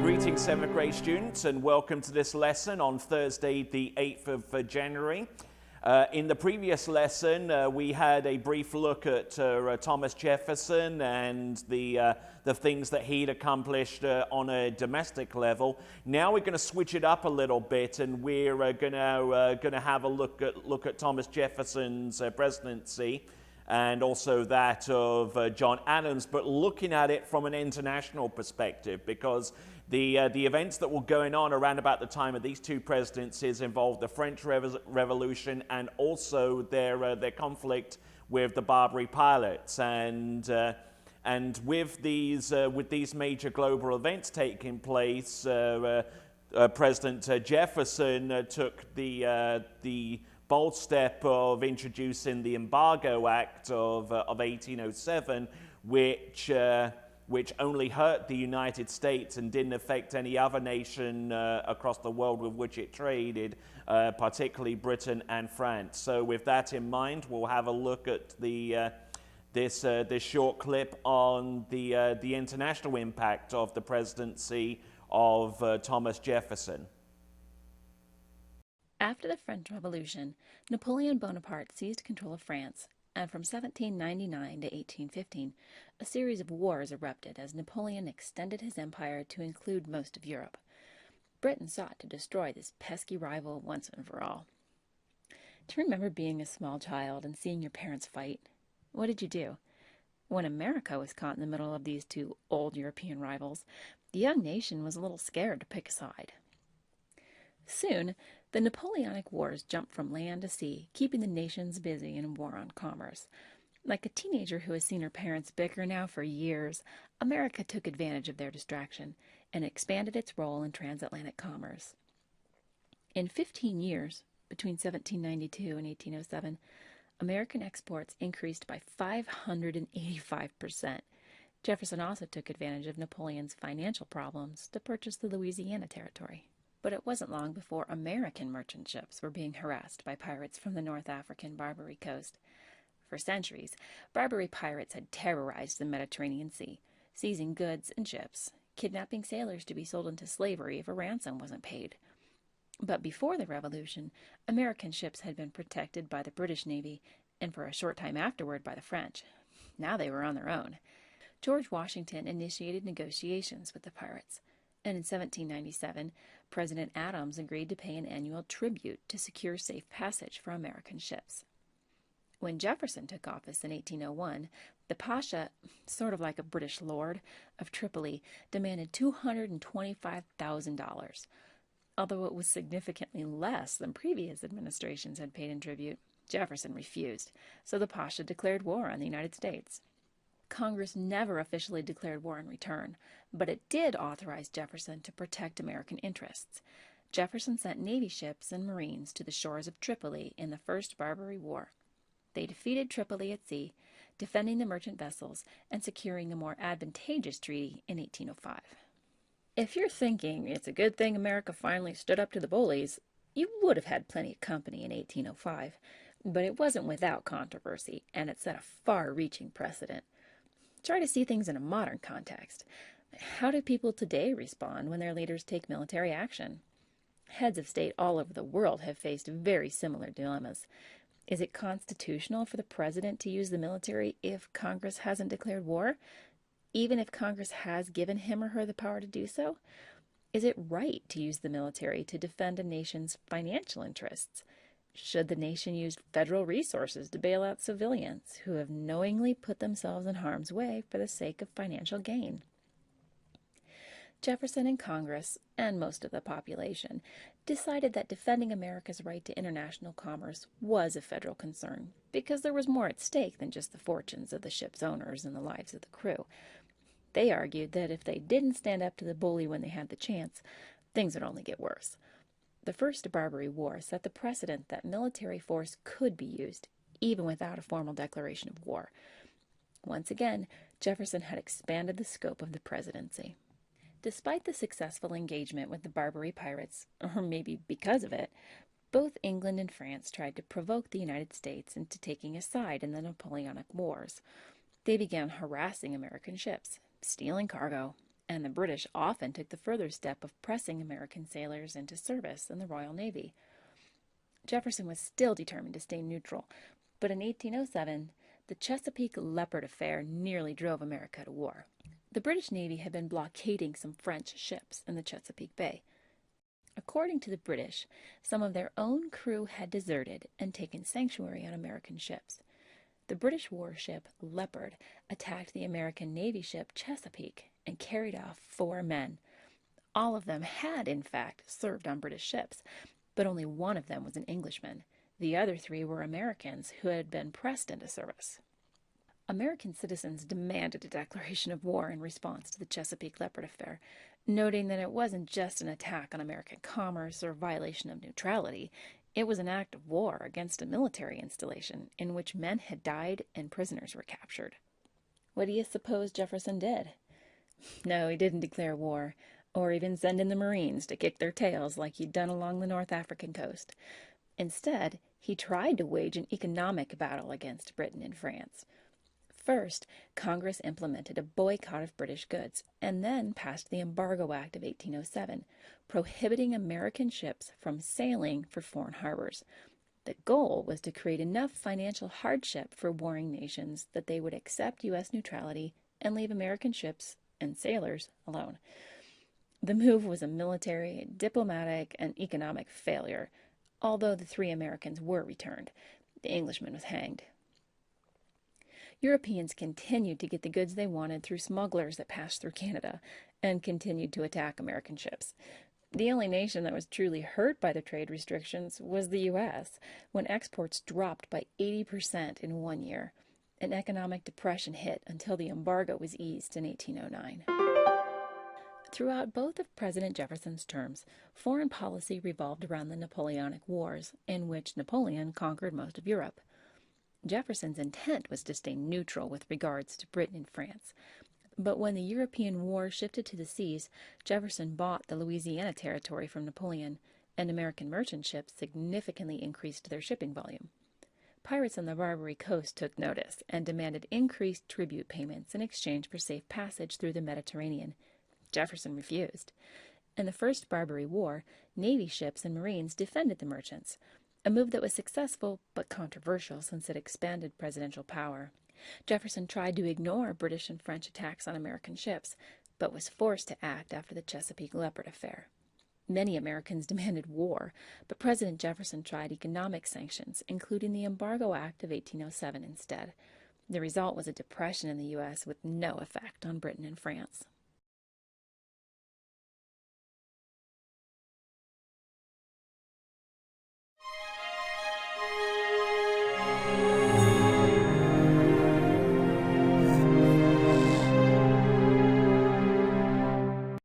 Greetings, 7th grade students, and welcome to this lesson on Thursday, the 8th of January. In the previous lesson, we had a brief look at Thomas Jefferson and the things that he'd accomplished on a domestic level. Now we're going to switch it up a little bit, and we're going to have a look at Thomas Jefferson's presidency, and also that of John Adams, but looking at it from an international perspective, because the events that were going on around about the time of these two presidencies involved the French Revolution and also their conflict with the Barbary pirates, and with these major global events taking place, President Jefferson took the bold step of introducing the Embargo Act of 1807, which only hurt the United States and didn't affect any other nation across the world with which it traded, particularly Britain and France. So with that in mind, we'll have a look at this short clip on the international impact of the presidency of Thomas Jefferson. After the French Revolution, Napoleon Bonaparte seized control of France, and from 1799 to 1815, a series of wars erupted as Napoleon extended his empire to include most of Europe. Britain sought to destroy this pesky rival once and for all. Do you remember being a small child and seeing your parents fight? What did you do? When America was caught in the middle of these two old European rivals, the young nation was a little scared to pick a side. Soon, the Napoleonic Wars jumped from land to sea, keeping the nations busy in a war on commerce. Like a teenager who has seen her parents bicker now for years, America took advantage of their distraction and expanded its role in transatlantic commerce. In 15 years, between 1792 and 1807, American exports increased by 585%. Jefferson also took advantage of Napoleon's financial problems to purchase the Louisiana Territory. But it wasn't long before American merchant ships were being harassed by pirates from the North African Barbary coast. For centuries, Barbary pirates had terrorized the Mediterranean Sea, seizing goods and ships, kidnapping sailors to be sold into slavery if a ransom wasn't paid. But before the Revolution, American ships had been protected by the British Navy, and for a short time afterward by the French. Now they were on their own. George Washington initiated negotiations with the pirates, and in 1797, President Adams agreed to pay an annual tribute to secure safe passage for American ships. When Jefferson took office in 1801, the Pasha, sort of like a British lord, of Tripoli, demanded $225,000. Although it was significantly less than previous administrations had paid in tribute, Jefferson refused, so the Pasha declared war on the United States. Congress never officially declared war in return, but it did authorize Jefferson to protect American interests. Jefferson sent Navy ships and Marines to the shores of Tripoli in the First Barbary War. They defeated Tripoli at sea, defending the merchant vessels and securing a more advantageous treaty in 1805. If you're thinking it's a good thing America finally stood up to the bullies, you would have had plenty of company in 1805, but it wasn't without controversy, and it set a far-reaching precedent. Try to see things in a modern context. How do people today respond when their leaders take military action? Heads of state all over the world have faced very similar dilemmas. Is it constitutional for the president to use the military if Congress hasn't declared war, even if Congress has given him or her the power to do so? Is it right to use the military to defend a nation's financial interests? Should the nation use federal resources to bail out civilians who have knowingly put themselves in harm's way for the sake of financial gain? Jefferson and Congress, and most of the population, decided that defending America's right to international commerce was a federal concern because there was more at stake than just the fortunes of the ship's owners and the lives of the crew. They argued that if they didn't stand up to the bully when they had the chance, things would only get worse. The First Barbary War set the precedent that military force could be used, even without a formal declaration of war. Once again, Jefferson had expanded the scope of the presidency. Despite the successful engagement with the Barbary pirates, or maybe because of it, both England and France tried to provoke the United States into taking a side in the Napoleonic Wars. They began harassing American ships, stealing cargo, and the British often took the further step of pressing American sailors into service in the Royal Navy. Jefferson was still determined to stay neutral, but in 1807, the Chesapeake Leopard affair nearly drove America to war. The British Navy had been blockading some French ships in the Chesapeake Bay. According to the British, some of their own crew had deserted and taken sanctuary on American ships. The British warship Leopard attacked the American Navy ship Chesapeake and carried off 4 men. All of them had, in fact, served on British ships, but only one of them was an Englishman. The other 3 were Americans who had been pressed into service. American citizens demanded a declaration of war in response to the Chesapeake Leopard affair, noting that it wasn't just an attack on American commerce or violation of neutrality. It was an act of war against a military installation in which men had died and prisoners were captured. What do you suppose Jefferson did? No, he didn't declare war, or even send in the Marines to kick their tails like he'd done along the North African coast. Instead, he tried to wage an economic battle against Britain and France. First, Congress implemented a boycott of British goods, and then passed the Embargo Act of 1807, prohibiting American ships from sailing for foreign harbors. The goal was to create enough financial hardship for warring nations that they would accept U.S. neutrality and leave American ships and sailors alone. The move was a military, diplomatic, and economic failure, although the 3 Americans were returned. The Englishman was hanged. Europeans continued to get the goods they wanted through smugglers that passed through Canada, and continued to attack American ships. The only nation that was truly hurt by the trade restrictions was the U.S., when exports dropped by 80% in 1 year. An economic depression hit until the embargo was eased in 1809. Throughout both of President Jefferson's terms, foreign policy revolved around the Napoleonic Wars, in which Napoleon conquered most of Europe. Jefferson's intent was to stay neutral with regards to Britain and France. But when the European war shifted to the seas, Jefferson bought the Louisiana Territory from Napoleon, and American merchant ships significantly increased their shipping volume. Pirates on the Barbary Coast took notice and demanded increased tribute payments in exchange for safe passage through the Mediterranean. Jefferson refused. In the First Barbary War, Navy ships and Marines defended the merchants, a move that was successful but controversial since it expanded presidential power. Jefferson tried to ignore British and French attacks on American ships, but was forced to act after the Chesapeake Leopard affair. Many Americans demanded war, but President Jefferson tried economic sanctions, including the Embargo Act of 1807 instead. The result was a depression in the U.S. with no effect on Britain and France.